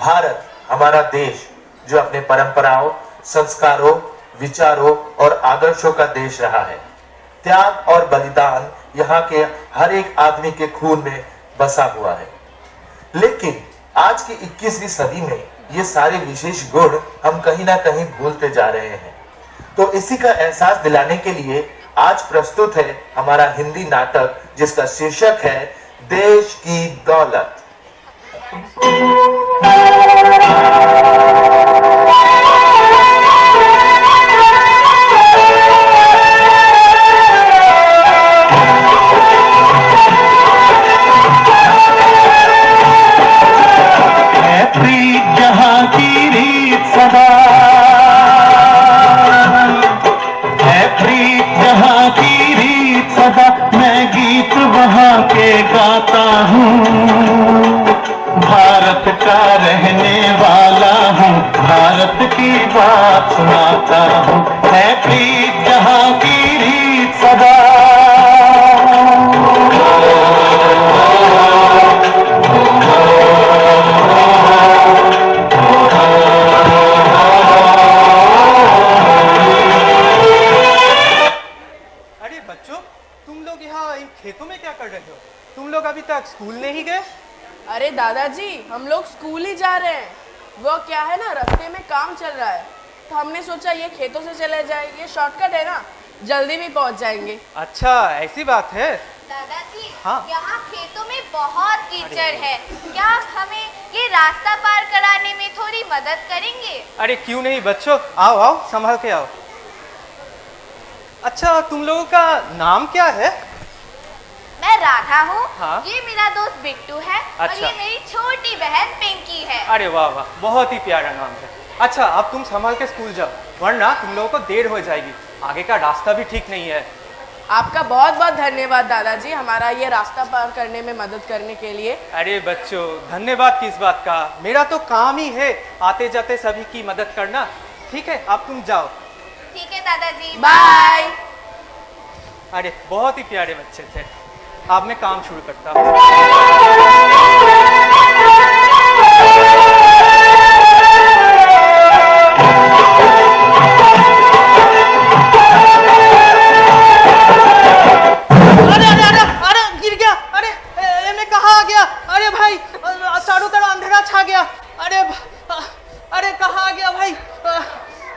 भारत हमारा देश जो अपने परंपराओं, संस्कारों, विचारों और आदर्शों का देश रहा है। त्याग और बलिदान यहाँ के हर एक आदमी के खून में बसा हुआ है। लेकिन आज की 21वीं सदी में ये सारे विशेष गुण हम कहीं ना कहीं भूलते जा रहे हैं। तो इसी का एहसास दिलाने के लिए आज प्रस्तुत है हमारा हिंदी नाटक जिसका शीर्षक है देश की दौलत। गाता हूँ भारत का रहने वाला हूँ, भारत की बात सुनाता हूँ। है प्रीत जहाँ की रीत सदा। अरे बच्चों, तुम लोग यहाँ इन खेतों में क्या कर रहे हो? तुम लोग अभी तक स्कूल नहीं गए? अरे दादाजी, हम लोग स्कूल ही जा रहे हैं। वो क्या है ना, रास्ते में काम चल रहा है तो हमने सोचा ये खेतों से चले जाए, ये शॉर्टकट है ना, जल्दी भी पहुंच जाएंगे। अच्छा, ऐसी बात है। दादाजी, हाँ? यहाँ खेतों में बहुत कीचड़ है, क्या आप हमें ये रास्ता पार कराने में थोड़ी मदद करेंगे? अरे क्यों नहीं बच्चों, आओ आओ, संभाल के आओ। अच्छा, तुम लोगों का नाम क्या है? मैं राधा हूँ। हाँ? ये मेरा दोस्त बिट्टू है। और अच्छा। ये मेरी छोटी बहन पिंकी है। अरे वाह वाह, बहुत ही प्यारा नाम है। अच्छा, अब तुम संभाल के स्कूल जाओ, वरना तुम लोगों को देर हो जाएगी, आगे का रास्ता भी ठीक नहीं है। आपका बहुत बहुत धन्यवाद दादाजी, हमारा ये रास्ता पार करने में मदद करने के लिए। अरे बच्चों, धन्यवाद किस बात का, मेरा तो काम ही है आते जाते सभी की मदद करना। ठीक है, अब तुम जाओ। ठीक है दादाजी, बाय। अरे बहुत ही प्यारे बच्चे थे। अब मैं काम शुरू करता हूँ। अरे अरे अरे अरे गिर गया। अरे मैं कहाँ आ गया? अरे भाई, चारों तरफ अंधेरा छा गया। अरे कहाँ आ गया भाई?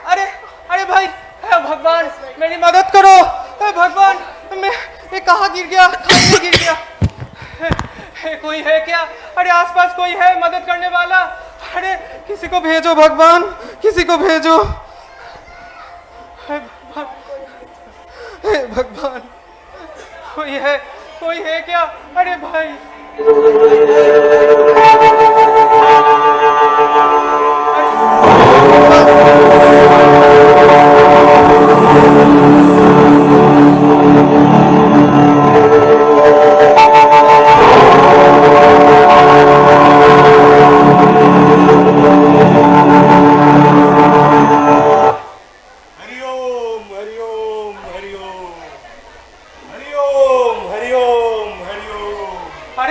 अरे अरे भाई, भगवान मेरी मदद करो। भगवान, मैं कहाँ गिर गया? कहाँ गिर गया? कोई है क्या? अरे आसपास कोई है मदद करने वाला? अरे किसी को भेजो भगवान, किसी को भेजो। हे भगवान, कोई है क्या? अरे भाई,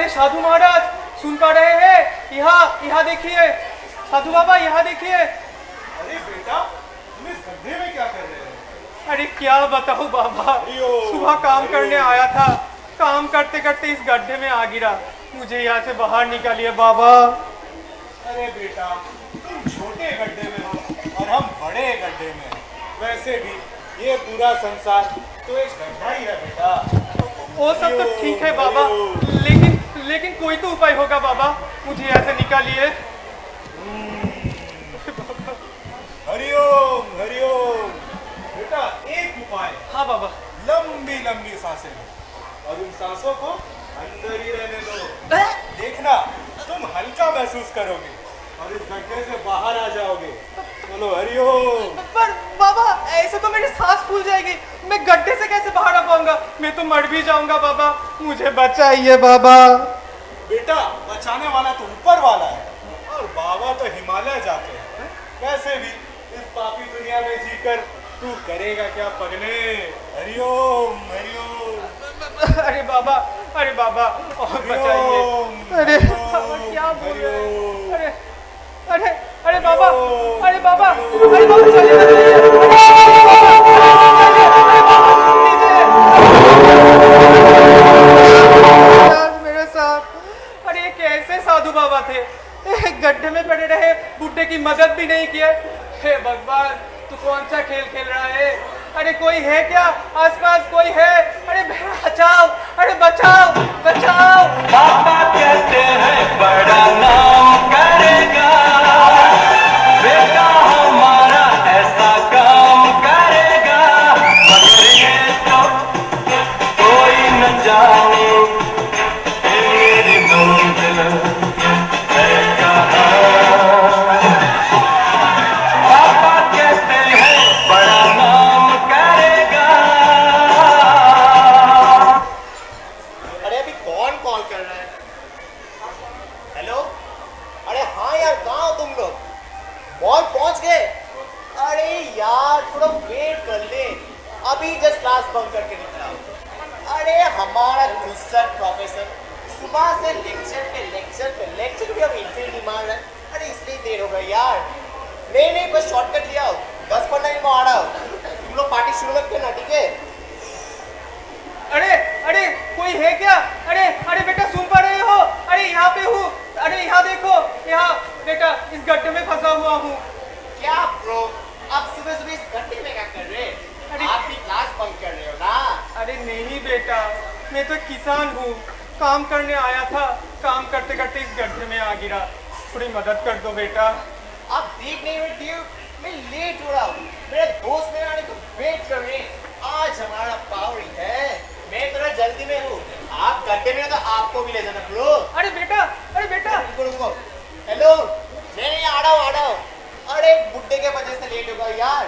साधु महाराज सुन पा रहे हैं? यहाँ देखिए साधु बाबा, यहाँ देखिए। अरे बेटा, तुम इस गड्ढे में क्या कर रहे हो? अरे क्या बताऊं बाबा, सुबह काम करने आया था, काम करते करते इस गड्ढे में आ गिरा, मुझे यहाँ से बाहर निकालिए बाबा। अरे बेटा, तुम छोटे गड्ढे में हो और हम बड़े गड्ढे में। वैसे भी ये पूरा संसार तो एक गड्ढा ही है बेटा। वो सब तो ठीक है बाबा, लेकिन कोई तो उपाय होगा बाबा, मुझे ऐसे निकालिए। हरिओम हरिओम। बेटा, एक उपाय। हाँ बाबा। लंबी लंबी सांसें लो और उन सांसों को अंदर ही रहने दो। देखना, तुम हल्का महसूस करोगे और इस गड्ढे से बाहर आ जाओगे। बोलो हरिओम। पर बाबा, ऐसे तो मेरी सांस फूल जाएगी, मैं गड्ढे से कैसे बाहर आ पाऊंगा? मैं तो मर भी जाऊंगा बाबा, मुझे बचाइए बाबा। बेटा, बचाने वाला तो ऊपर वाला है और बाबा तो हिमालय जाते हैं। वैसे भी इस पापी दुनिया में जीकर तू करेगा क्या पगले? हरिओम हरिओम। अरे बाबा, और बचाइए। अरे बाबा, क्या बोल रहे हैं? अरे अरे बाबा, अरे बाबा, अरे बाबा चलिए मत जाइए। अरे बाबा, मेरे साहब, अरे ये कैसे साधु बाबा थे, एक गड्ढे में पड़े रहे, बुड्ढे की मदद भी नहीं किए। हे भगवान, तू कौन सा खेल खेल रहा है? अरे कोई है क्या आसपास, कोई है? अरे बचाओ, अरे बचाओ, बचाओ। पापा कहते हैं बड़ा नाम करेगा, बेटा हमारा ऐसा काम करेगा, मगर ये तो कोई न जाने तेरी मंजिल है कहाँ। पापा कहते हैं बड़ा नाम करेगा। अरे अभी कौन कॉल कर रहा है? हेलो, अरे हाँ यार, कहाँ हो तुम लोग? मॉल पहुंच गए? अरे यार थोड़ा वेट कर ले, अभी जस्ट क्लास बंक करके निकला। अरे हमारा गुस्सर प्रोफेसर सुबह से लेक्चर भी अब इनफिनिटी मार रहा है। अरे इसलिए देर हो गई यार। नहीं बस शॉर्टकट लिया, 10-15 मिनट में आ रहा हो। तुम लोग पार्टी शुरू मत करना, ठीक है? अरे अरे कोई है क्या? अरे अरे बेटा सुन पा रहे हो? अरे यहाँ पे हूँ, अरे यहाँ देखो, यहाँ बेटा इस गड्ढे में फंसा हुआ हूँ। क्या ब्रो, आप सुबह इस गड्ढे में क्या कर रहे हैं? अरे- आप भी क्लास बंक कर रहे हो ना? अरे नहीं बेटा, मैं तो किसान हूँ, काम करने आया था, काम करते करते इस गड्ढे में आ गिरा, थोड़ी मदद कर दो बेटा। आप देख नहीं रहे ड्यू, मैं लेट हो रहा हूँ, मेरे दोस्त मेरे आने को वेट कर रहे हैं। आज हमारा पावरी है, मैं थोड़ा जल्दी में हूँ। आप गड्ढे में हो तो आपको भी ले जाना ब्रो। अरे बेटा, अरे बेटा, रुको। हेलो, नहीं आ रहा हूँ। अरे बुड्ढे के वजह से लेट होगा यार।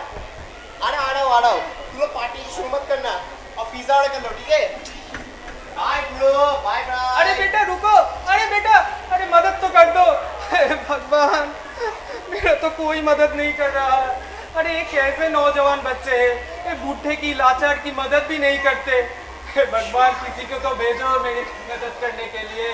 आ रहा हूँ। तुम लोग पार्टी शुरू मत करना और पिज्जा ऑर्डर कर लो, ठीक है? Bye bro, bye bye. अरे बेटा रुको, अरे बेटा, अरे मदद तो कर दो। हे भगवान, मेरा तो कोई मदद नहीं कर रहा। अरे ये कैसे नौजवान बच्चे हैं, ये बूढ़े की लाचार की मदद भी नहीं करते। हे भगवान, किसी को तो भेजो मेरी मदद करने के लिए।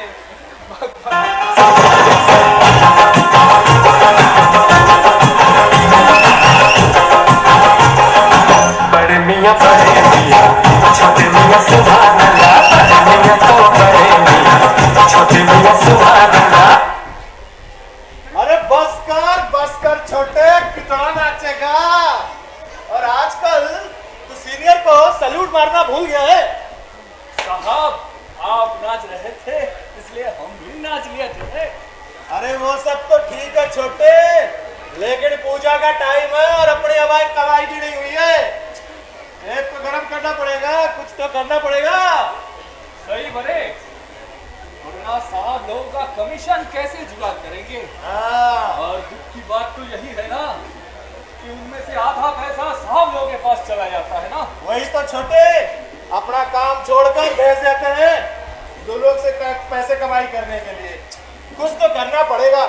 बड़े मियाँ बड़े मियाँ, छोटे मियाँ सुभान अल्लाह। बड़े मियाँ तो बड़े मियाँ, छोटे मियाँ सुभान अल्लाह। अरे बस कर छोटे, कितना नाचेगा? और आजकल तो सीनियर को सैल्यूट मारना भूल गया है। साहब, आप नाच रहे थे इसलिए हम भी नाच लिए थे। अरे वो सब तो ठीक है छोटे, लेकिन पूजा का टाइम है और अपनी हवाई कमाई भी नहीं हुई है। एक तो गरम करना पड़ेगा, कुछ तो करना पड़ेगा। सही बने, वरना साहब लोगों का कमीशन कैसे जुगाड़ करेंगे? हाँ, और दुख की बात तो यही है ना कि उनमें से आधा पैसा साहब लोगों के पास चला जाता है ना। वही तो छोटे, अपना काम छोड़कर भेज देते हैं दो लोग से पैसे कमाई करने के लिए। कुछ तो करना पड़ेगा।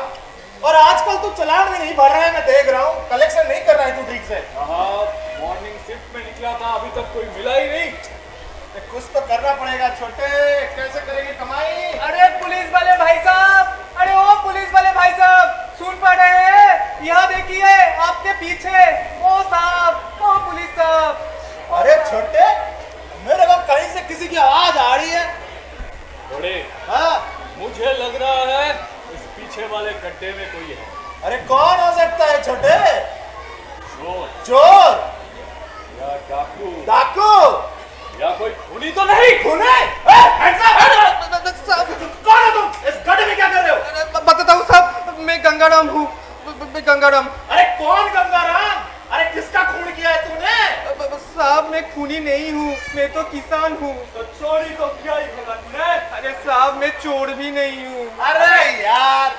और आजकल तो चालान भी नहीं भर रहा है, मैं देख रहा हूँ। कलेक्शन नहीं कर रहा है तू ठीक से। साहब, मॉर्निंग शिफ्ट में निकला था, अभी तक कोई मिला ही नहीं। कुछ तो करना पड़ेगा छोटे, कैसे करेंगे कमाई? अरे पुलिस वाले भाई साहब, अरे ओ पुलिस वाले भाई साहब, सुन पा रहे हैं? यहाँ देखिए आपके पीछे, ओ साहब, ओ पुलिस साहब। अरे छोटे, मेरे को कहीं से किसी की आवाज आ रही है। बड़े, हाँ, मुझे लग रहा है इस पीछे वाले गड्ढे में कोई है। अरे कौन हो सकता है छोटे? चोर चोर या डाकू डाकू या कोई खूनी तो नहीं? खूने? कौन हो तुम? इस गड्ढे में क्या कर रहे हो? बताता हूँ साहब, मैं गंगाराम हूँ, मैं गंगाराम। अरे कौन गंगाराम? अरे किसका खून किया है तूने? साहब मैं खूनी नहीं हूँ, मैं तो किसान हूँ। तो चोरी तो क्या ही भला तूने? अरे साहब मैं चोर भी नहीं हूँ। अरे यार,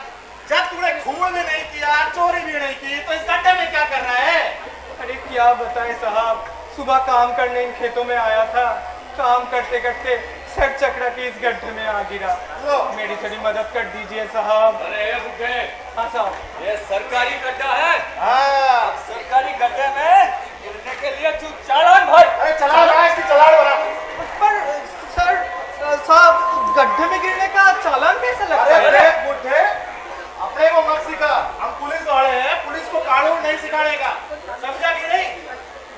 जब तूने खून भी नहीं किया, चोरी भी नहीं की, तो इस गड्ढे में क्या कर रहा है? अरे क्या बताएं साहब, सुबह काम करने इन खेतों में आया था, काम करते करते सर चकरा के इस गड्ढे में आ गिरा। मेरी थोड़ी मदद कर दीजिए साहब। अरे ये बुड्ढे, हाँ साहब। ये सरकारी गड्ढा है। हाँ, सरकारी गड्ढे में गिरने के लिए तू चालान भर। अरे चलान बना, इसकी चलान बना। पर सर साहब, गड्ढे में गिरने का चालान कैसे लगता अरे है? बुड्ढे, अपने को मत सिखा, हम पुलिस नहीं सिखाएगा, समझा कि नहीं?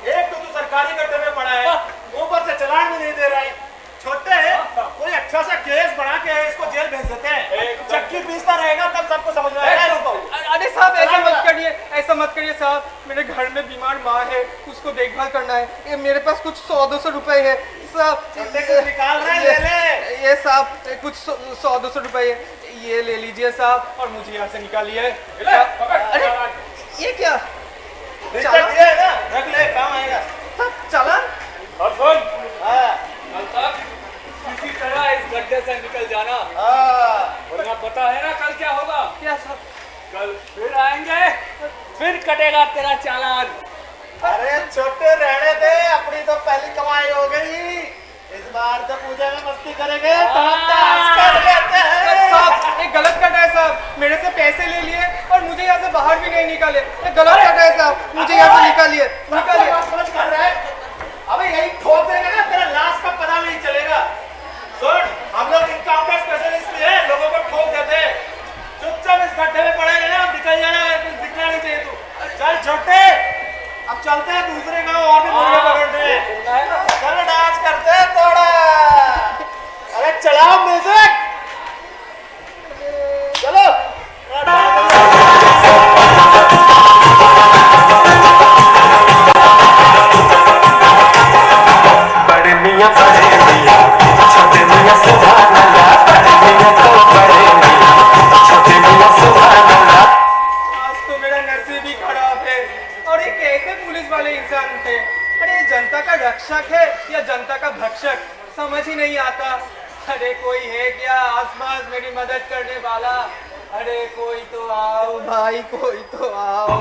एक तो तू सरकारी गड्ढे में पड़ा है, ऊपर से चालान भी नहीं दे रहा है। छोटे है, कोई अच्छा सा केस बना के इसको जेल भेज देते हैं, चक्की पीसता रहेगा तब सबको समझ में आएगा इसको। अरे साहब ऐसा मत करिए, ऐसा मत करिए साहब। मेरे घर में बीमार माँ है, उसको देखभाल करना है। ये मेरे पास कुछ 100-200 रुपए है साहब। छोटे को निकाल रहे हैं, ले ले। ये साहब कुछ 100-200 रुपए है, ये ले लीजिए साहब और मुझे यहाँ से निकालिए। अरे ये क्या रिश्वत दिया है ना, रख ले, काम आएगा। साहब चालान? और सुन, हाँ, कल तक किसी तरह इस गड्ढे से निकल जाना, हाँ। वरना पता है ना कल क्या होगा? क्या साहब? कल फिर आएंगे, फिर कटेगा तेरा चालान। अरे छोटे रहने दे, अपनी तो पहली कमाई हो गई। इस बार तो पूजा में मस्ती करेंगे तो हम डांस कर लेते हैं। साहब ये गलत कट है साहब, मेरे से पैसे ले लिए और मुझे यहाँ से बाहर भी नहीं निकाले। ये गलत कट है साहब, मुझे यहाँ से निकालिए, निकालिए। समझ कर रहा है? अबे यही ठोक देंगे ना, तेरा लाश का पता नहीं चलेगा। सुन, हम लोग इनकाउंटर स्पेशलिस्ट भी हैं, लोगों को ठोक देते हैं। चुपचाप इस गड्ढे में पड़ेगा ना, निकल जाना, दिखना नहीं चाहिए तू। चल छोटे, अब चलते हैं दूसरे गांव और भी मुर्गे पकड़ने। चलो डांस करते हैं थोड़ा। अरे चलाओ म्यूजिक, चलो। बड़े मियां छोटे मियां सुभान अल्लाह, बड़े मियां तो बड़े मियां छोटे मियां सुभान अल्लाह। आज तो मेरा नसीब ही खराब है। और ये कैसे पुलिस वाले इंसान थे? अरे ये जनता का रक्षक है या जनता का भक्षक, समझ ही नहीं आता। अरे कोई है क्या आसपास मेरी मदद करने वाला? अरे कोई तो आओ भाई, कोई तो आओ।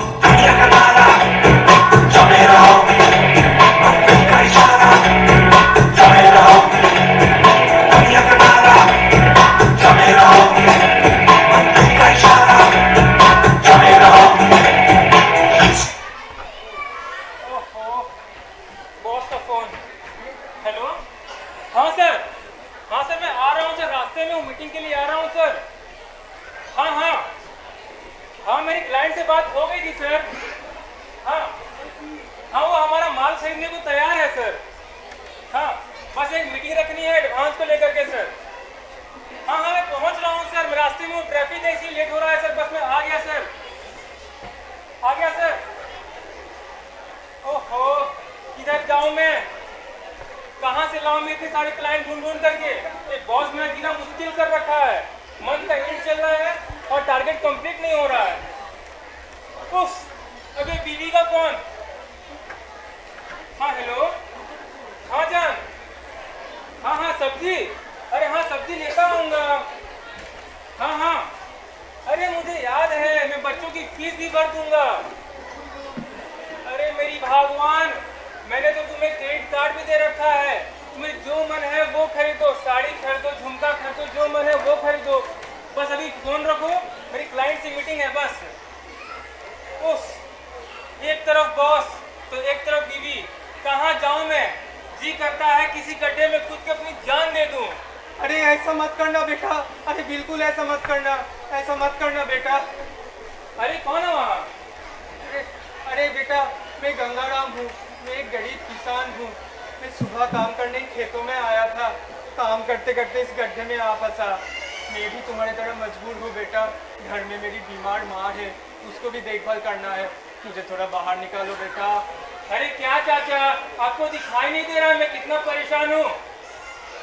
बॉस का फोन। हेलो, हाँ सर, हाँ सर, मैं आ रहा हूँ सर, रास्ते में हूँ, मीटिंग के लिए आ रहा हूँ सर। हाँ हाँ हाँ, मेरी क्लाइंट से बात हो गई थी सर। हाँ हाँ, वो हमारा माल खरीदने को तैयार है सर। हाँ, बस एक मीटिंग रखनी है एडवांस को लेकर के सर। हाँ हाँ, मैं पहुँच रहा हूँ सर, मैं रास्ते में हूँ, ट्रैफिक है इसलिए लेट हो रहा है सर। बस मैं आ गया सर, आ गया सर। ओहो, किधर जाऊँ मैं, कहाँ से लाऊं मैं इतने सारे क्लाइंट ढूंढ ढूंढ करके? एक बॉस मेरा जीना मुश्किल कर रखा है, मंथ का एंड चल रहा है और टारगेट कंप्लीट नहीं हो रहा है। उफ, अबे बीवी का कौन? हाँ हेलो, हाँ जान, हाँ हाँ सब्जी, अरे हाँ सब्जी लेता आऊँगा। हाँ हाँ, अरे मुझे याद है, मैं बच्चों की फीस भी भर दूंगा। अरे मेरी भगवान, मैंने तो तुम्हें क्रेडिट कार्ड भी दे रखा है, तुम्हें जो मन है वो खरीदो, साड़ी खरीदो, झुमका खरीदो, जो मन है वो खरीदो। बस अभी फोन रखो, मेरी क्लाइंट से मीटिंग है बस। उस एक तरफ बॉस तो एक तरफ बीवी, कहाँ जाऊँ मैं? जी करता है किसी गड्ढे में खुद की अपनी जान दे दूँ। अरे ऐसा मत करना बेटा, अरे बिल्कुल ऐसा मत करना, ऐसा मत करना बेटा। अरे कौन है वहाँ? अरे बेटा, मैं गंगाराम हूँ, मैं एक गरीब किसान हूँ। मैं सुबह काम करने खेतों में आया था, काम करते करते इस गड्ढे में आ फंसा। मैं भी तुम्हारी तरह मजबूर हूँ बेटा, घर में मेरी बीमार माँ है, उसको भी देखभाल करना है, मुझे थोड़ा बाहर निकालो बेटा। अरे क्या चाचा, आपको दिखाई नहीं दे रहा मैं कितना परेशान हूँ?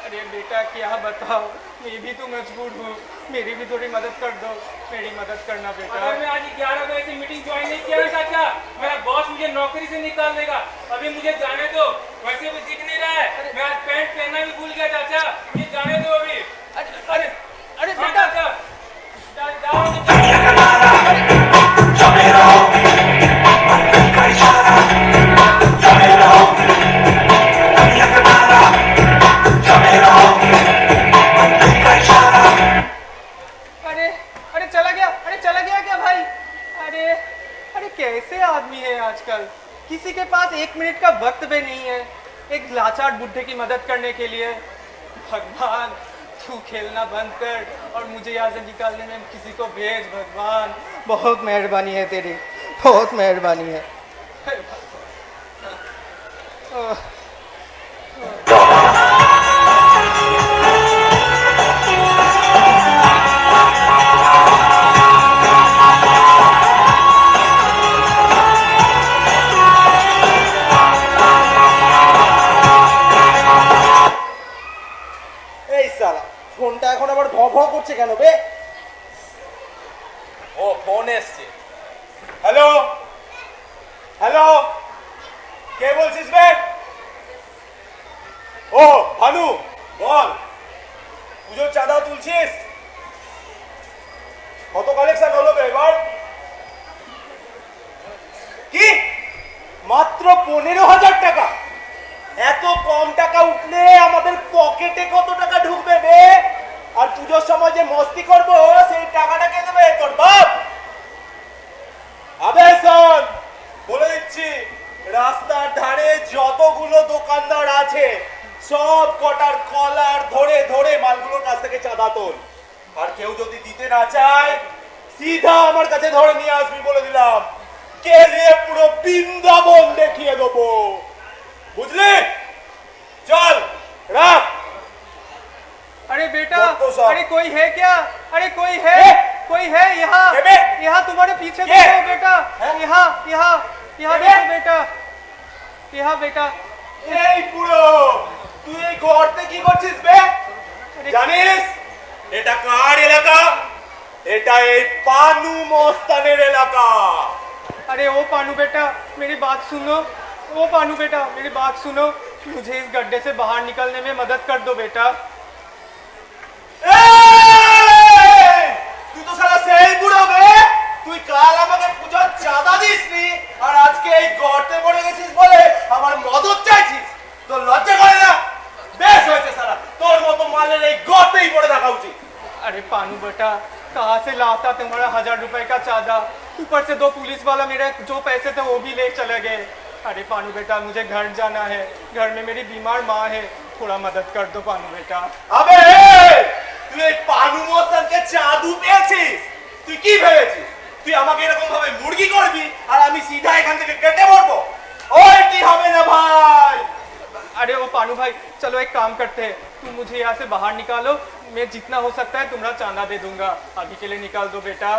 अरे बेटा क्या बताओ, मैं भी तो मजबूर हूँ, मेरी भी थोड़ी मदद कर दो, मेरी मदद करना बेटा। अगर मैं आज 11 बजे से मीटिंग ज्वाइन नहीं किया ना चाचा, मेरा बॉस मुझे नौकरी से निकाल देगा। अभी मुझे जाने दो, वैसे भी दिख नहीं रहा है, मैं आज पैंट पहनना भी भूल गया चाचा, मुझे जाने दो अभी। अरे अरे हाँ बेटा, चाचा, जाओ। अरे अरे चला गया, अरे चला गया क्या भाई? अरे अरे कैसे आदमी है आजकल, किसी के पास 1 मिनट का वक्त भी नहीं है एक लाचार बुढ़े की मदद करने के लिए। भगवान तू खेलना बंद कर और मुझे यहाँ से निकालने में किसी को भेज, भगवान बहुत मेहरबानी है तेरी, बहुत मेहरबानी है। এই সালা ফোনটা এখন আবার ভঁ ভঁ করছে কেন বে? ও ফোন এসছে। হ্যালো হ্যালো, কে বলছিস বে? ও ভানু, বল পুজোর চাঁদা তুলছিস? কত কালেকশন হলো বে এবার? কি মাত্র 15,000 টাকা? এত কম টাকা উঠলে আমাদের পকেটে কত টাকা ঢুকবে বে? আর পুজোর সময় যে মস্তি করব সেই টাকাটা কে দেবে? তোর বাপ? আবে শোন, বলে দিচ্ছি, রাস্তার ধারে যতগুলো দোকানদার আছে সব কটার কলার ধরে ধরে মালগুলোর কাছ থেকে চাঁদা তোল। আর কেউ যদি দিতে না চায় সিধা আমার কাছে ধরে নিয়ে আসবি, বলে দিলাম। কে নিয়ে পুরো বৃন্দাবন দেখিয়ে দেবো, বুঝলি? चल रख। अरे बेटा, तो साहब। अरे कोई है क्या? अरे कोई है, कोई है यहाँ? ये बे? यहाँ तुम्हारे पीछे ये? देखो बेटा, हैं? यहाँ यहाँ यहाँ ये बे? देखो बेटा, यहाँ बेटा। এই পুরো তুই এই গর্তে কি করছিস বে? জানিস এটা কার এলাকা? এটা এই পানু মস্তানের এলাকা। अरे ओ पानू बेटा, मेरी बात सुनो। ओ पानू बेटा, मेरी बात सुनो, मुझे इस गड्ढे से बाहर निकलने में मदद कर दो बेटा। তুই তো সারা সেই বুড়ো বে। তুই কাল আমাকে পূজার চাঁদা দিসনি আর আজকে এই গর্তে পড়ে গেছিস বলে আমার মদত চাইছিস। তোর লজ্জা করে না? বেশ হয়েছে সারা, তোর মতো মালের এই গর্তেই পড়ে থাকা উচিত। अरे पानू बेटा, कहाँ से लाता तुम्हारा 1000 रुपए का चांदा? ऊपर से 2 पुलिस वाला मेरे जो पैसे थे वो भी ले चले गए। अरे पानू बेटा, मुझे घर जाना है, घर में मेरी बीमार माँ है, थोड़ा मदद कर दो पानू बेटा। আবে তুই এই পানু মস্তানকে চাঁদু পেয়েছিস? তুই কি ভেবেছিস তুই আমাকে এরকম ভাবে মুরগি করবি আর আমি সিধা এখান থেকে কেটে পড়বো? ওইটি হবে না ভাই। अरे वो पानू भाई, चलो एक काम करते हैं, तुम मुझे यहाँ से बाहर निकालो, मैं जितना हो सकता है तुम्हारा चांदा दे दूंगा। अभी के लिए निकाल दो बेटा।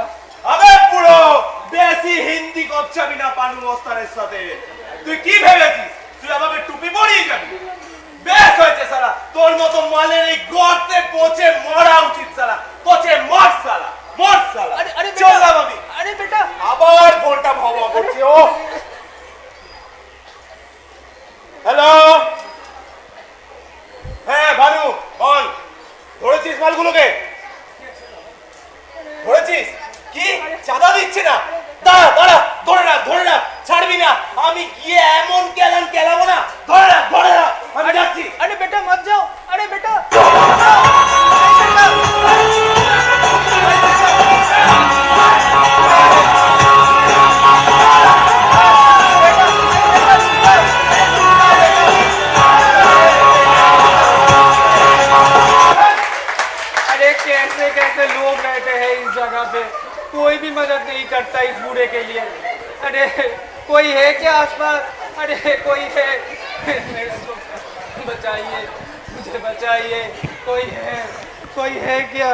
আবে পুরো বেশি হিন্দি করছাবি না পানু মস্তানের সাথে। তুই কি ভেবেছিস তুই আমাকে টুপি পরিয়ে যাবি? বেশ হয়েছে সালা, তোর মতো মালের এই গর্তে পচে মরা উচিত সালা। পচে মর সালা, মর সালা। अरे अरे চললাম আমি। अरे बेटा, আবার ফোনটা ভবা করছে। ও হ্যালো, হ্যাঁ ভানু বল, ধরেছিস মালগুলোকে? ধরেছিস? কি চাঁদা দিচ্ছে না? দাঁড়া দাঁড়া, ধরে না ধরে না, ছাড়বি না। আমি গিয়ে এমন কেলান কেলাবো না। ধরে না ধরে না, আমি যাচ্ছি। अरे बेटा मत जाओ, अरे बेटा। अरे कैसे कैसे लोग रहते हैं इस जगह पे, कोई भी मदद नहीं करता इस बूढ़े के लिए। अरे कोई है क्या आसपास? अरे कोई है, मेरे को बचाइए, मुझे बचाइए, कोई है क्या?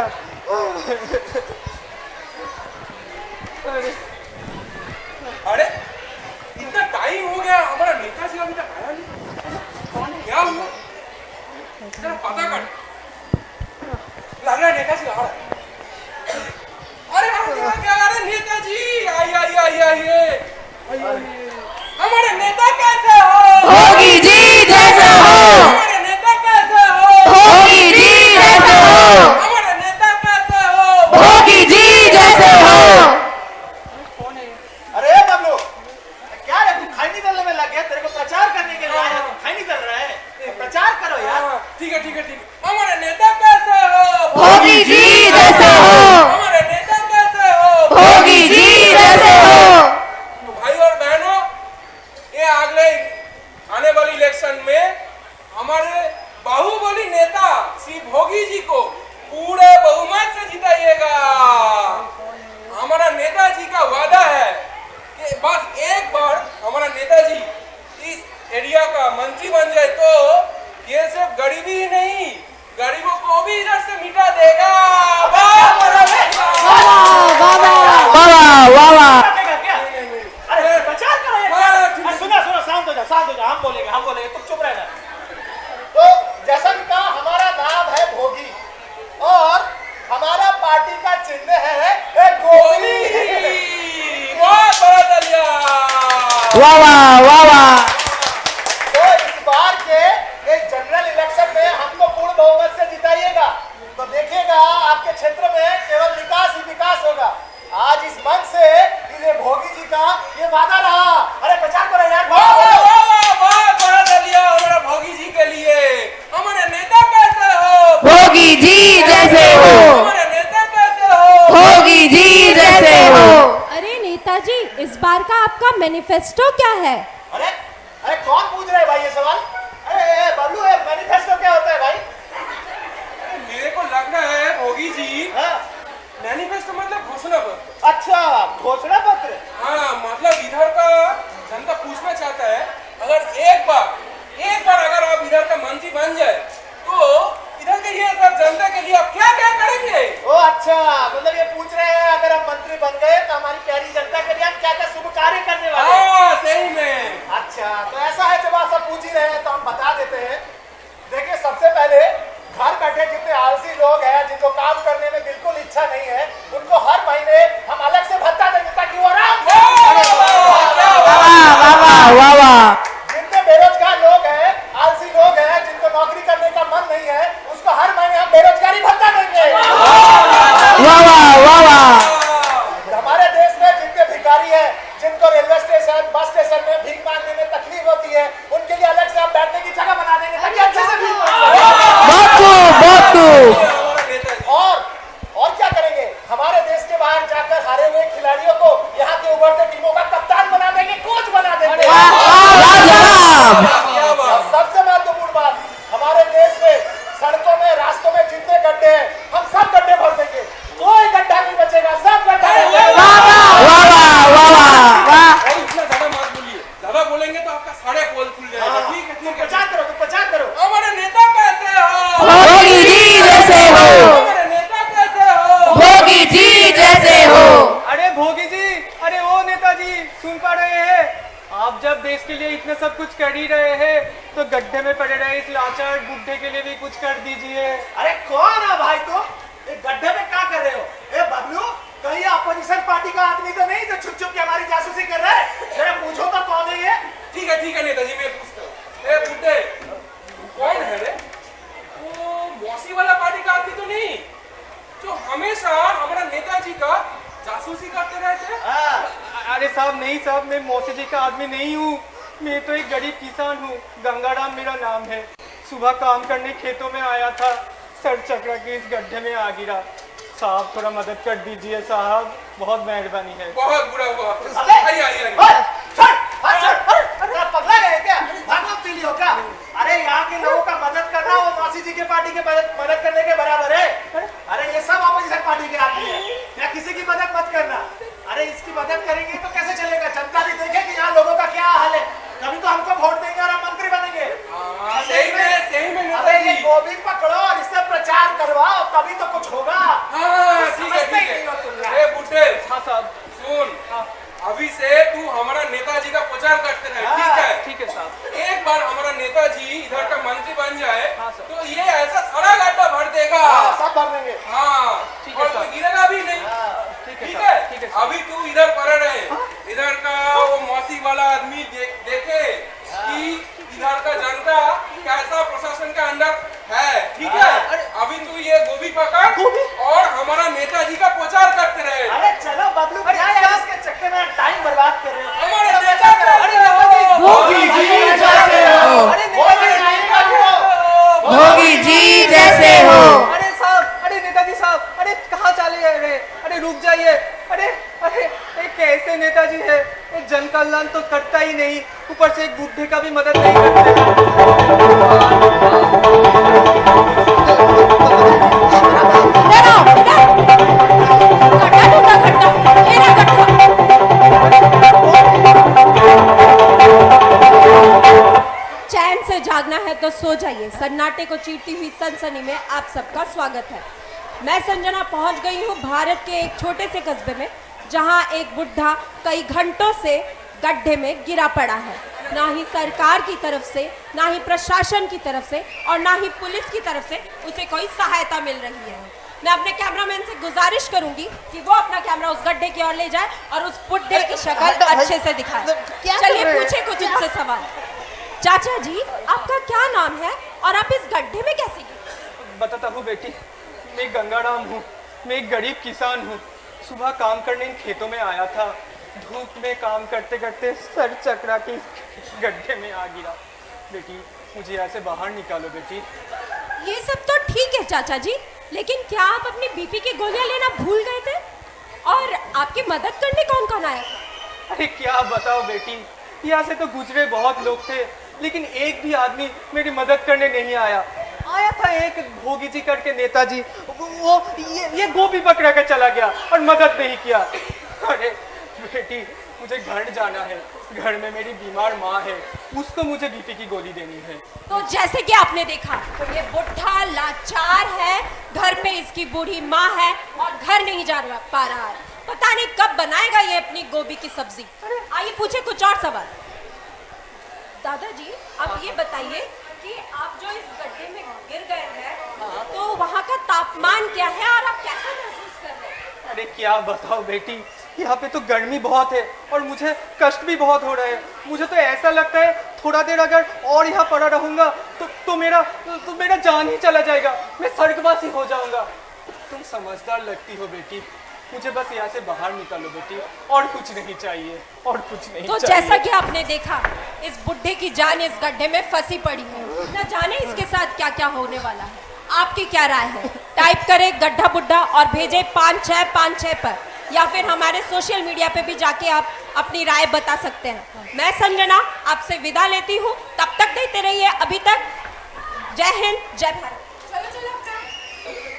अरे अरे इतना टाइम हो गया, हमारा नेताजी अभी तक आया नहीं। क्या हुआ? जरा पता कर। लग रहा है नेताजी आ रहा है। अरे क्या? अरे नेताजी आइए। हमारे नेता कैसे हो? होगी जी जैसे हो, हमारे नेता कैसे हो? होगी जी जैसे हो, हमारे नेता कैसे हो? होगी जी जैसे हो। अरे बबलू, क्या है तू खाई नहीं दलने में लग गया? तेरे को प्रचार करने के लिए आया है, तू खाई नहीं दल रहा है? प्रचार करो यार। ठीक है। हमारे नेता कैसे हो? होगी जी जैसे हो, हमारे नेता कैसे हो? होगी जी जैसे हो। तो भाई और बहनों, ये अगले आने वाली इलेक्शन में हमारे बाहुबली नेता श्री भोगी जी को पूरे बहुमत से जिताइएगा। हमारा नेताजी का वादा है कि बस एक बार हमारा नेताजी इस एरिया का मंत्री बन जाए तो ये सिर्फ गरीबी ही नहीं, गरीबों को भी इधर से मिटा देगा। अरे प्रचार करो ये। सुनो सुनो, शांत हो जा, हम बोलेंगे, तुम चुप रहना। तो जैसा कि कहा, हमारा नाम है भोगी और हमारा पार्टी का चिन्ह है गोभी। बहुत बड़ा दलिया। वाह वाह वाह वाह। तो इस बार के एक जनरल इलेक्शन में हमको पूर्ण बहुमत से जिताइएगा तो देखिएगा आपके क्षेत्र में केवल विकास ही विकास होगा। आज इस मंच से ये भोगी जी का ये वादा रहा। अरे प्रचार करो यार। बहुत बड़ा दलिया हमारा भोगी जी के लिए। हमारे नेता कैसे हो? भोगी जी जैसे हो। हमारे नेता कैसे हो? भोगी जी जैसे हो। अरे नेताजी, इस बार का आपका मैनिफेस्टो क्या है? अरे अरे कौन पूछ रहा है भाई ये सवाल? अरे बबलू, मैनिफेस्टो क्या होता है भाई? मेरे को लग रहा है भोगी जी, मैनिफेस्टो मतलब घोषणा पत्र। अच्छा, घोषणा पत्र। हाँ, मतलब इधर का जनता पूछना चाहता है, अगर एक बार अगर आप इधर का मंत्री बन जाए तो इधर के लिए सब जनता के लिए आप क्या क्या करेंगे? ओ अच्छा, मतलब ये पूछ रहे हैं अगर हम मंत्री बन गए तो हमारी प्यारी जनता के लिए हम क्या क्या शुभ कार्य करने वाले हैं? हाँ, सही में। अच्छा, तो ऐसा है, जब आप सब पूछ ही रहे हैं तो हम बता देते हैं। देखिए, सबसे पहले घर बैठे जितने आलसी लोग हैं, जिनको काम करने में बिल्कुल इच्छा नहीं है, उनको हर महीने हम अलग से भत्ता देंगे ताकि वो आराम से। जितने बेरोजगार लोग हैं, आलसी लोग हैं, जिनको नौकरी करने का मन नहीं है, उसको हर महीने हम बेरोजगारी भत्ता देंगे। हमारे देश में जितने भिखारी हैं, जिनको रेलवे स्टेशन, बस स्टेशन में भीख मांगने में तकलीफ होती है, उनके लिए अलग से हम बैठने की जगह बना देंगे ताकि अच्छे से भीख और क्या करेंगे? हमारे देश के बाहर जाकर हारे हुए खिलाड़ियों को यहाँ के उभरते टीमों का कप्तान बना देंगे, कोच बना देंगे। और सबसे महत्वपूर्ण बात, हमारे देश में सड़कों में, रास्तों में जितने गड्ढे हैं, हम सब गड्ढे भर देंगे। कोई गड्ढा नहीं बचेगा, सब गड्ढा। ज्यादा मत बोलिए, ज्यादा बोलेंगे तो आपका साढ़े पोल खुल जाएगा। ठीक है, तुम प्रचार करो। हमारे नेता कैसे हो? भोगी जी जैसे हो। हमारे नेता कैसे हो? भोगी जी जैसे हो। अरे भोगी जी, अरे ओ नेताजी, सुन पा रहे हैं? आप जब देश के लिए इतने सब कुछ कर ही रहे हैं तो गड्ढे में पड़े रहे इस लाचार बुड्ढे के लिए भी कुछ कर दीजिए। अरे कौन है भाई तुम? ये गड्ढे में क्या कर रहे हो? ए बबलू, कहीं अपोजिशन पार्टी का आदमी तो नहीं जो छुप छुप के हमारी जासूसी कर रहा है? जरा पूछो तो कौन है ये? ठीक है नेताजी, मैं पूछता हूँ। ए बुड्ढे, कौन है रे? वो मौसी वाला पार्टी का आदमी तो नहीं जो हमेशा हमारा नेताजी का जासूसी करते रहते हैं? अरे साहब, नहीं साहब, मैं मौसी जी का आदमी नहीं हूँ। मैं तो एक गरीब किसान हूँ, गंगाराम मेरा नाम है। सुबह काम करने खेतों में आया था, सर चकरा के इस गड्ढे में आ गिरा। साहब थोड़ा मदद कर दीजिए साहब, बहुत मेहरबानी है। बहुत बुरा हुआ। आइए। पगला गए क्या? भागवत पी लियो क्या? अरे यहाँ के लोगों का मदद करना वो मौसी जी के पार्टी के मदद करने के बराबर है। अरे ये सब अपोजिशन पार्टी के आदमी है, या किसी की मदद मत करना। अरे इसकी मदद करेंगे तो कैसे चलेगा? जनता भी देखे कि यहाँ लोगों का क्या हाल है, तभी तो हमको वोट देंगे और हम मंत्री बनेंगे। सही में अरे ये गोभी पकड़ो और इससे प्रचार करवाओ, तभी तो कुछ होगा। ठीक है। बुड्ढे, हाँ साहब, सुन, अभी से तू हमारा नेताजी का प्रचार करते रहे। ठीक है साहब। एक बार हमारा नेताजी इधर का मंत्री बन जाए तो ये ऐसा सारा गड्ढा भर देगा। सब भर देंगे। हाँ, और कोई गिरेगा भी नहीं। ठीक है। अभी तू इधर पड़ रहे, इधर का वो मौसी वाला आदमी देखे कि इधर का जनता कैसा प्रशासन का अंदर है। ठीक है, अभी तू ये गोभी पकड़ और हमारा नेताजी का प्रचार करते रहे। अरे चलो बबलू, क्या यार इसके चक्कर में टाइम बर्बाद कर रहे हो? हमारे नेता भोगी जी जैसे हो। भोगी जी जैसे हो। अरे साहब, अरे नेताजी साहब, अरे कहाँ चले गए रे? अरे रुक जाइए। अरे कैसे नेताजी है? एक जन कल्याण तो करता ही नहीं, ऊपर से एक बुड्ढे का भी मदद नहीं करते। सो जाइए। सन्नाटे को चीरती हुई सनसनी में आप सबका स्वागत है। मैं संजना पहुंच गई हूं भारत के एक छोटे से कस्बे में, जहां एक बुढ़ा कई घंटों से गड्ढे में गिरा पड़ा है। ना ही सरकार की तरफ से, ना ही प्रशासन की तरफ से और ना ही पुलिस की तरफ से उसे कोई सहायता मिल रही है। मैं अपने कैमरामैन से गुजारिश करूंगी कि वो अपना कैमरा उस गड्ढे की ओर ले जाए और उस बुढ़े की शक्ल अच्छे से दिखाए। चलिए पूछे कुछ उनसे सवाल। चाचा जी, आपका क्या नाम है और आप इस गड्ढे में कैसे गिरे? बताता हूँ बेटी, मैं गंगाराम हूँ। मैं एक गरीब किसान हूँ। सुबह काम करने इन खेतों में आया था। धूप में काम करते करते सर चकरा के गड्ढे में आ गिरा। बेटी, मुझे यहाँ से बाहर निकालो बेटी। ये सब तो ठीक है चाचा जी, लेकिन क्या आप अपनी बीपी की गोलियां लेना भूल गए थे? और आपकी मदद करने कौन कौन आया? अरे क्या बताओ बेटी, यहाँ से तो गुजरे बहुत लोग थे, लेकिन एक भी आदमी मेरी मदद करने नहीं आया। आया था एक भोगी जी करके नेताजी, वो ये गोभी पकड़ा कर चला गया और मदद नहीं किया। अरे बेटी, मुझे घर जाना है। घर में मेरी बीमार माँ है, उसको मुझे बीपी की गोली देनी है। तो जैसे कि आपने देखा, ये बुढ़ा लाचार है, घर पे इसकी बूढ़ी माँ है और घर नहीं जा पा रहा है। पता नहीं कब बनाएगा ये अपनी गोभी की सब्जी। आइए पूछे कुछ और सवाल। दादाजी, आप ये बताइए कि आप जो इस गड्ढे में गिर गए हैं, तो वहाँ का तापमान क्या है और आप कैसा महसूस कर रहे हैं? अरे क्या बताओ बेटी, यहाँ पे तो गर्मी बहुत है और मुझे कष्ट भी बहुत हो रहा है। मुझे तो ऐसा लगता है थोड़ा देर अगर और यहाँ पड़ा रहूंगा तो मेरा जान ही चला जाएगा। मैं स्वर्गवासी हो जाऊंगा। तुम समझदार लगती हो बेटी, मुझे बस यहाँ से बाहर निकालो बेटी, और कुछ नहीं चाहिए, और कुछ नहीं तो चाहिए। जैसा कि आपने देखा, इस बुढ़े की जान इस गड्ढे में फंसी पड़ी है। न जाने इसके साथ क्या क्या होने वाला है। आपकी क्या राय है? टाइप करें गड्ढा बुड्ढा और भेजें 5656 पर, या फिर हमारे सोशल मीडिया पे भी जाके आप अपनी राय बता सकते हैं। मैं संजना आपसे विदा लेती हूँ। तब तक देते रहिए अभी तक। जय हिंद, जय भारत। चलो चलो अपना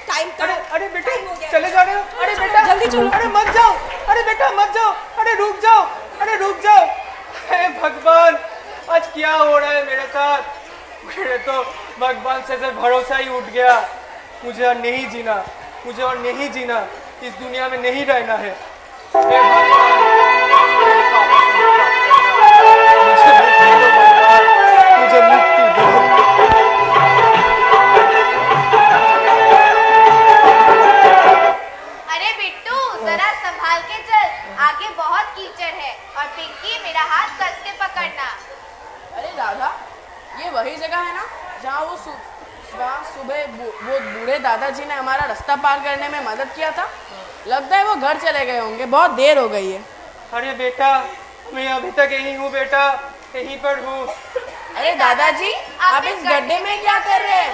टाइम करो। अरे बेटे, चले जा रहे हो? अरे बेटा जल्दी चलो। अरे मत जाओ। अरे बेटा मत जाओ। अरे रुक जाओ। अरे रुक जाओ। हे भगवान, आज क्या हो रहा है मेरे साथ? मेरे तो भगवान से भरोसा ही उठ गया। मुझे और नहीं जीना, मुझे और नहीं जीना, इस दुनिया में नहीं रहना है। हे भगवान, मुझे मुक्ति दो। अरे बिट्टू, जरा संभाल के चल, आगे बहुत कीचड़ है। और पिंकी, मेरा हाथ कस के पकड़ना। अरे राधा, ये वही जगह है ना जहाँ वो सुबह वो बूढ़े दादाजी ने हमारा रास्ता पार करने में मदद किया था? लगता है वो घर चले गए होंगे, बहुत देर हो गई है। अरे बेटा, मैं अभी तक यही हूँ बेटा, यहीं पर हूँ। अरे दादाजी, आप इस गड्ढे में क्या कर रहे हैं?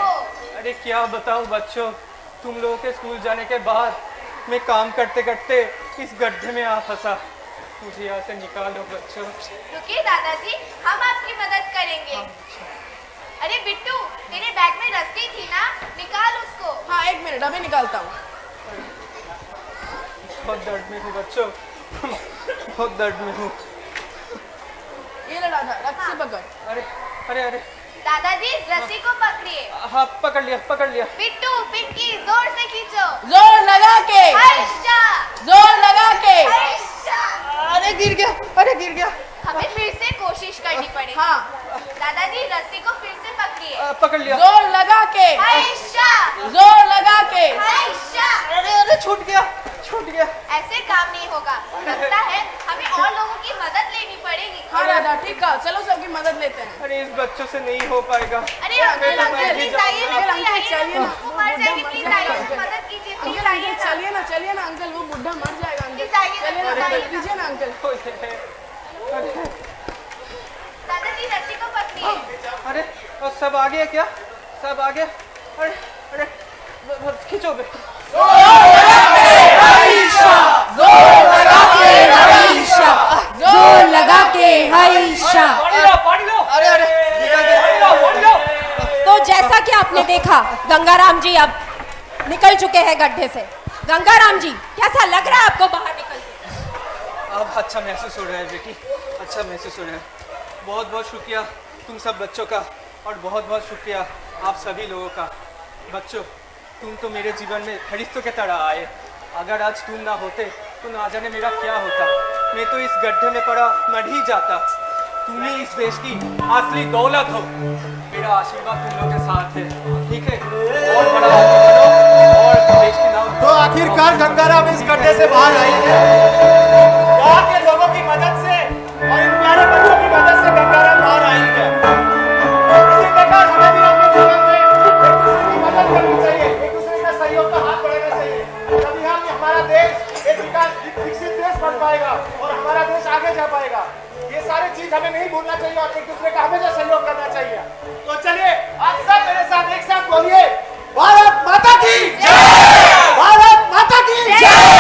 अरे क्या बताऊँ बच्चों, तुम लोगों के स्कूल जाने के बाद मैं काम करते करते इस गड्ढे में आ फंसा। मुझे यहाँ से निकालो बच्चों। रुकिए दादाजी, हम आपकी मदद करेंगे। अरे बिट्टू, तेरे बैग में रस्सी थी ना, निकाल उसको। हाँ, एक मिनट, अभी निकालता हूँ। बहुत दर्द में हूँ बच्चों, बहुत दर्द में हूँ। ये ले राधा, रस्सी पकड़। अरे अरे अरे दादाजी, रस्सी को पकड़िए। हाँ, पकड़ लिया, पकड़ लिया। बिट्टू, पिंकी, जोर से खींचो। जोर लगा के। आयशा, जोर लगा के। आयशा। अरे गिर गया, अरे गिर गया। हमें फिर से कोशिश करनी पड़ेगी। हाँ। दादाजी, रस्सी को फिर से पकड़िए। पकड़ लिया। जोर लगा के। आयशा, जोर लगा के। आयशा। अरे अरे छूट गया, छूट गया। ऐसे काम नहीं होगा। लगता है हमें और लोगों की मदद लेनी पड़ेगी। हाँ राधा, ठीक है, चलो सबकी मदद लेते हैं। अरे इस बच्चों से नहीं हो पाएगा। अरे अंकल, अंकल प्लीज आइए ना, अंकल, आइए चलिए ना, ना। वो मर जाएगी, प्लीज आइए, मदद कीजिए, प्लीज अंकल, आइए अंकल, ना। चलिए ना, चलिए ना अंकल, वो बुढ़ा मर जाएगा अंकल। प्लीज आइए ना, चलिए ना, प्लीज आइए मदद कीजिए ना अंकल। दादाजी, रस्सी को पकड़िए। अरे और सब आ गया क्या? सब आ गया? अरे अरे खींचो बेटा। जोर लगा के हईशा। अरे अरे तो जैसा कि आपने देखा, गंगाराम जी अब निकल चुके हैं गड्ढे से। गंगाराम जी, कैसा लग रहा है आपको बाहर निकल के? अब अच्छा महसूस हो रहा है बेटी, अच्छा महसूस हो रहा है। बहुत बहुत शुक्रिया तुम सब बच्चों का, और बहुत बहुत शुक्रिया आप सभी लोगों का। बच्चों, तुम तो मेरे जीवन में फरिश्तों के तरह आए। अगर आज तुम ना होते तो ना जाने मेरा क्या होता। मैं तो इस गड्ढे में पड़ा मर ही जाता। तुम ही इस देश की असली दौलत हो। मेरा आशीर्वाद तुम लोगों के साथ है, ठीक है? और बड़ा आदमी बनो और देश की नाम। तो आखिरकार गंगाराम इस गड्ढे से बाहर आई है। यहाँ के लोगों की मदद से और इन प्यारे बच्चों की मदद से गंगाराम बाहर आई है। इसी प्रकार हमें भी अपने जीवन में एक दूसरे की मदद करनी चाहिए, एक दूसरे का सहयोग का हाथ बढ़ाना चाहिए। तभी हम हमारा देश एक विकसित देश बन पाएगा और हमारा देश आगे जा पाएगा। ये सारी चीज हमें नहीं भूलना चाहिए और एक दूसरे का हमेशा सहयोग करना चाहिए। तो चलिए आप सब मेरे साथ एक साथ बोलिए, भारत माता की जय! भारत माता की जय!